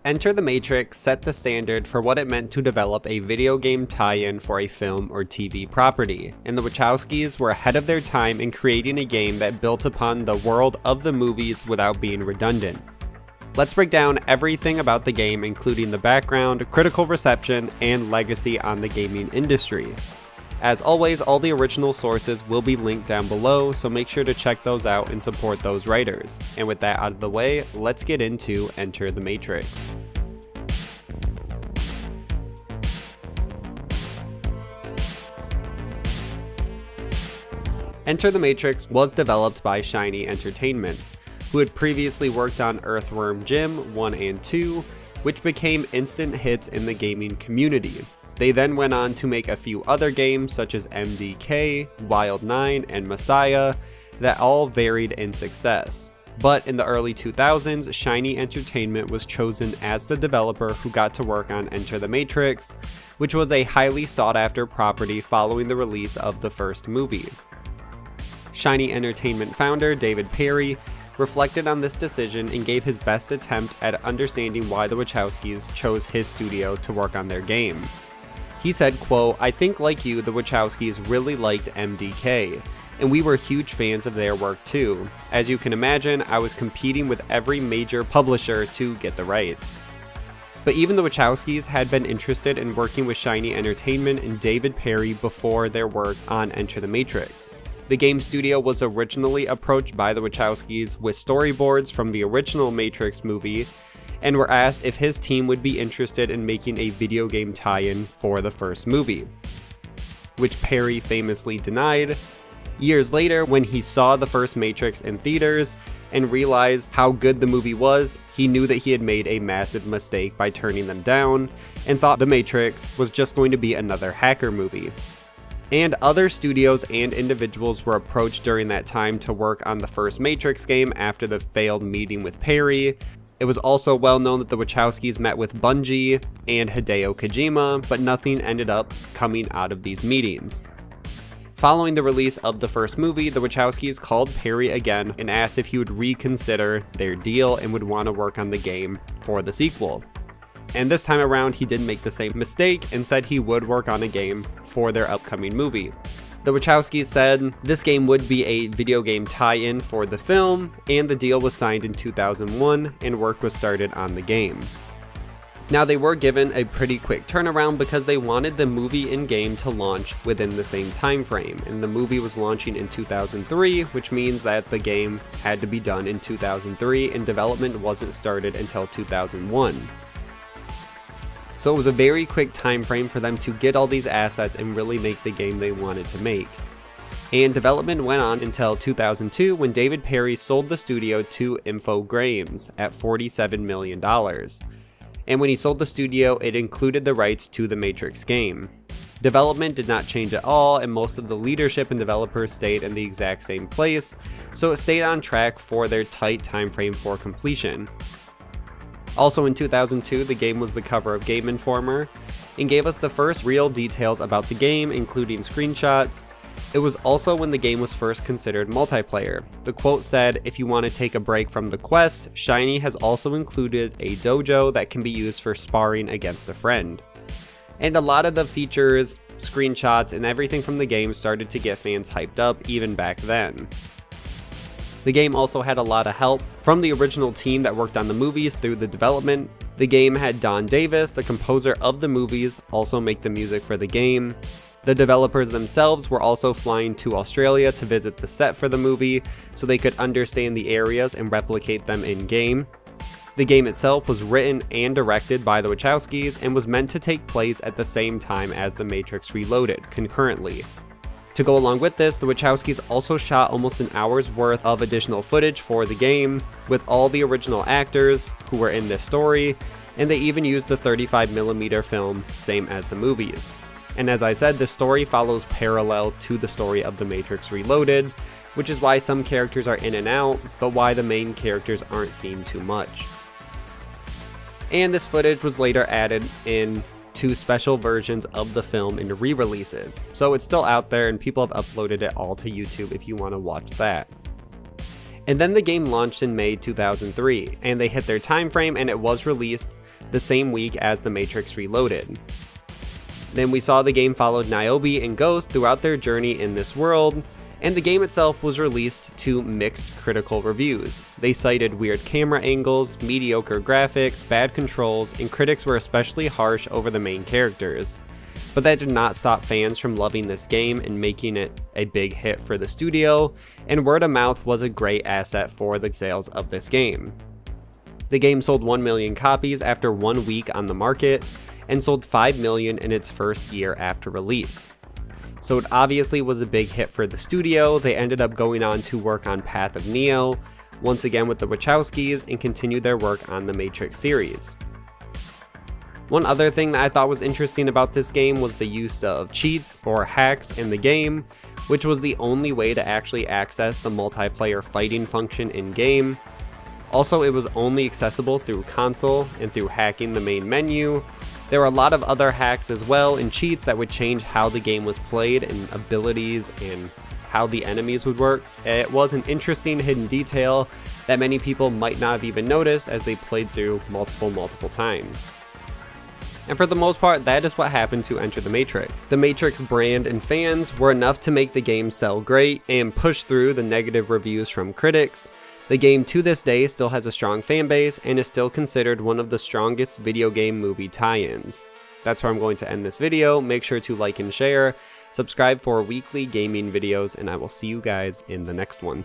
Enter the Matrix set the standard for what it meant to develop a video game tie-in for a film or TV property, and the Wachowskis were ahead of their time in creating a game that built upon the world of the movies without being redundant. Let's break down everything about the game, including the background, critical reception, and legacy on the gaming industry. As always, all the original sources will be linked down below, so make sure to check those out and support those writers. And with that out of the way, let's get into Enter the Matrix. Enter the Matrix was developed by Shiny Entertainment, who had previously worked on Earthworm Jim 1 and 2, which became instant hits in the gaming community. They then went on to make a few other games such as MDK, Wild 9, and Messiah that all varied in success. But in the early 2000s, Shiny Entertainment was chosen as the developer who got to work on Enter the Matrix, which was a highly sought after property following the release of the first movie. Shiny Entertainment founder David Perry reflected on this decision and gave his best attempt at understanding why the Wachowskis chose his studio to work on their game. He said, quote, "I think like you, the Wachowskis really liked MDK, and we were huge fans of their work too. As you can imagine, I was competing with every major publisher to get the rights." But even the Wachowskis had been interested in working with Shiny Entertainment and David Perry before their work on Enter the Matrix. The game studio was originally approached by the Wachowskis with storyboards from the original Matrix movie, and were asked if his team would be interested in making a video game tie-in for the first movie, which Perry famously denied. Years later, when he saw the first Matrix in theaters and realized how good the movie was, he knew that he had made a massive mistake by turning them down, and thought The Matrix was just going to be another hacker movie. And other studios and individuals were approached during that time to work on the first Matrix game after the failed meeting with Perry. It was also well known that the Wachowskis met with Bungie and Hideo Kojima, but nothing ended up coming out of these meetings. Following the release of the first movie, the Wachowskis called Perry again and asked if he would reconsider their deal and would want to work on the game for the sequel. And this time around, he didn't make the same mistake and said he would work on a game for their upcoming movie. The Wachowskis said this game would be a video game tie-in for the film, and the deal was signed in 2001 and work was started on the game. Now, they were given a pretty quick turnaround because they wanted the movie and game to launch within the same time frame, and the movie was launching in 2003, which means that the game had to be done in 2003 and development wasn't started until 2001. So it was a very quick time frame for them to get all these assets and really make the game they wanted to make. And development went on until 2002 when David Perry sold the studio to Infogrames at $47 million. And when he sold the studio, it included the rights to the Matrix game. Development did not change at all, and most of the leadership and developers stayed in the exact same place, so it stayed on track for their tight time frame for completion. Also in 2002, the game was the cover of Game Informer and gave us the first real details about the game, including screenshots. It was also when the game was first considered multiplayer. The quote said, "If you want to take a break from the quest, Shiny has also included a dojo that can be used for sparring against a friend." And a lot of the features, screenshots, and everything from the game started to get fans hyped up even back then. The game also had a lot of help from the original team that worked on the movies through the development. The game had Don Davis, the composer of the movies, also make the music for the game. The developers themselves were also flying to Australia to visit the set for the movie so they could understand the areas and replicate them in-game. The game itself was written and directed by the Wachowskis and was meant to take place at the same time as The Matrix Reloaded, concurrently. To go along with this, the Wachowskis also shot almost an hour's worth of additional footage for the game, with all the original actors who were in this story, and they even used the 35mm film, same as the movies. And as I said, the story follows parallel to the story of The Matrix Reloaded, which is why some characters are in and out, but why the main characters aren't seen too much. And this footage was later added in to special versions of the film in re-releases, so it's still out there and people have uploaded it all to YouTube if you want to watch that. And then the game launched in May 2003, and they hit their time frame, and it was released the same week as The Matrix Reloaded. Then we saw the game followed Niobe and Ghost throughout their journey in this world, and the game itself was released to mixed critical reviews. They cited weird camera angles, mediocre graphics, bad controls, and critics were especially harsh over the main characters. But that did not stop fans from loving this game and making it a big hit for the studio, and word of mouth was a great asset for the sales of this game. The game sold 1 million copies after 1 week on the market, and sold 5 million in its first year after release. So it obviously was a big hit for the studio. They ended up going on to work on Path of Neo, once again with the Wachowskis, and continued their work on the Matrix series. One other thing that I thought was interesting about this game was the use of cheats or hacks in the game, which was the only way to actually access the multiplayer fighting function in-game. Also, it was only accessible through console and through hacking the main menu. There were a lot of other hacks as well and cheats that would change how the game was played and abilities and how the enemies would work. It was an interesting hidden detail that many people might not have even noticed as they played through multiple times. And for the most part, that is what happened to Enter the Matrix. The Matrix brand and fans were enough to make the game sell great and push through the negative reviews from critics. The game to this day still has a strong fan base and is still considered one of the strongest video game movie tie-ins. That's where I'm going to end this video. Make sure to like and share, subscribe for weekly gaming videos, and I will see you guys in the next one.